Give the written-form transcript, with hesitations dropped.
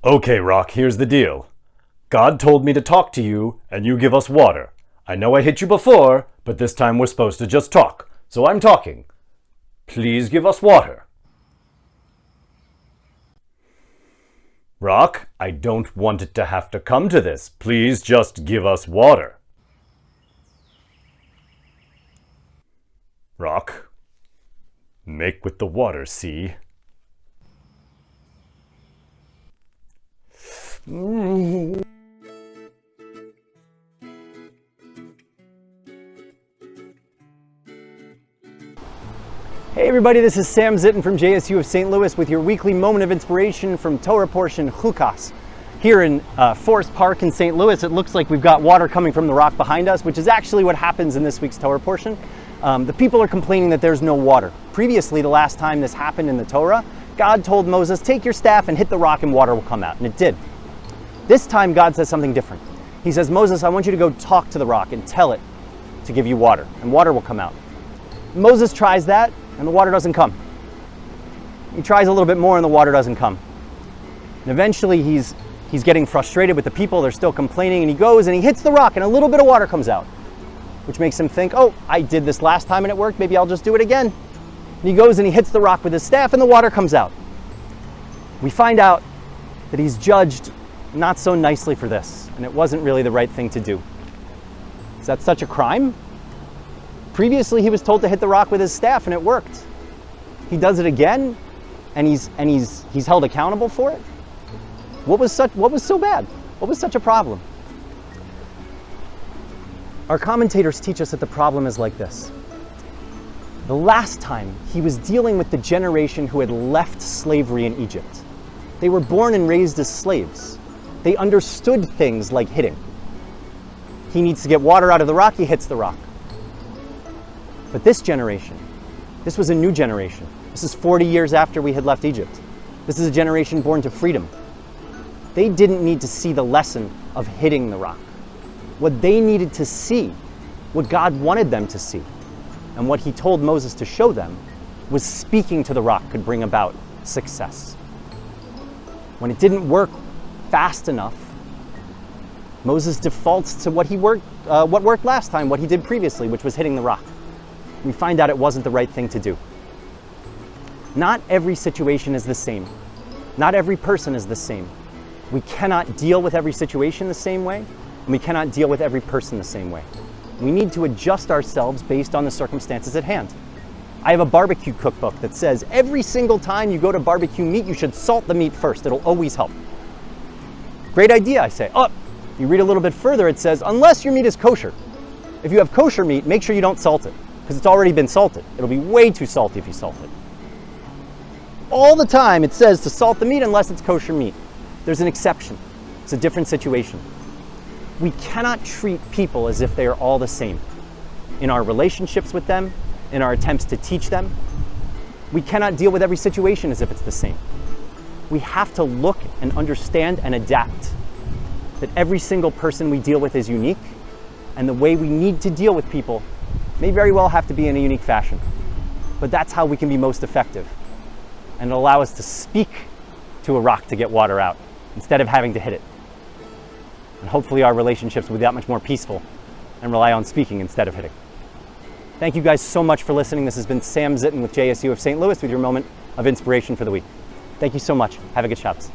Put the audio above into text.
Okay, Rock, here's the deal. God told me to talk to you, and you give us water. I know I hit you before, but this time we're supposed to just talk, so I'm talking. Please give us water. Rock, I don't want it to have to come to this. Please just give us water. Rock, make with the water, see? Hey everybody, this is Sam Zitten from JSU of St. Louis with your weekly moment of inspiration from Torah portion Chukas. Here in Forest Park in St. Louis, it looks like we've got water coming from the rock behind us, which is actually what happens in this week's Torah portion. The people are complaining that there's no water. Previously, the last time this happened in the Torah, God told Moses, take your staff and hit the rock and water will come out, and it did. This time, God says something different. He says, Moses, I want you to go talk to the rock and tell it to give you water, and water will come out. Moses tries that, and the water doesn't come. He tries a little bit more, and the water doesn't come. And eventually, he's getting frustrated with the people. They're still complaining, and he goes and he hits the rock, and a little bit of water comes out, which makes him think, oh, I did this last time and it worked. Maybe I'll just do it again. And he goes and he hits the rock with his staff, and the water comes out. We find out that he's judged not so nicely for this, and it wasn't really the right thing to do. Is that such a crime? Previously, he was told to hit the rock with his staff, and it worked. He does it again, and he's held accountable for it. What was so bad? What was such a problem? Our commentators teach us that the problem is like this. The last time he was dealing with the generation who had left slavery in Egypt. They were born and raised as slaves. They understood things like hitting. He needs to get water out of the rock, he hits the rock. But this generation, this was a new generation. This is 40 years after we had left Egypt. This is a generation born to freedom. They didn't need to see the lesson of hitting the rock. What they needed to see, what God wanted them to see, and what he told Moses to show them, was speaking to the rock could bring about success. When it didn't work fast enough, Moses defaults to what worked last time, what he did previously, which was hitting the rock. We find out it wasn't the right thing to do. Not every situation is the same. Not every person is the same. We cannot deal with every situation the same way, and we cannot deal with every person the same way. We need to adjust ourselves based on the circumstances at hand. I have a barbecue cookbook that says every single time you go to barbecue meat, you should salt the meat first. It'll always help. Great idea, I say. Oh, you read a little bit further, it says, unless your meat is kosher. If you have kosher meat, make sure you don't salt it, because it's already been salted. It'll be way too salty if you salt it. All the time it says to salt the meat unless it's kosher meat. There's an exception. It's a different situation. We cannot treat people as if they are all the same. In our relationships with them, in our attempts to teach them, we cannot deal with every situation as if it's the same. We have to look and understand and adapt that every single person we deal with is unique, and the way we need to deal with people may very well have to be in a unique fashion. But that's how we can be most effective, and it'll allow us to speak to a rock to get water out instead of having to hit it. And hopefully our relationships will be that much more peaceful and rely on speaking instead of hitting. Thank you guys so much for listening. This has been Sam Zitten with JSU of St. Louis with your moment of inspiration for the week. Thank you so much. Have a good Shabbos.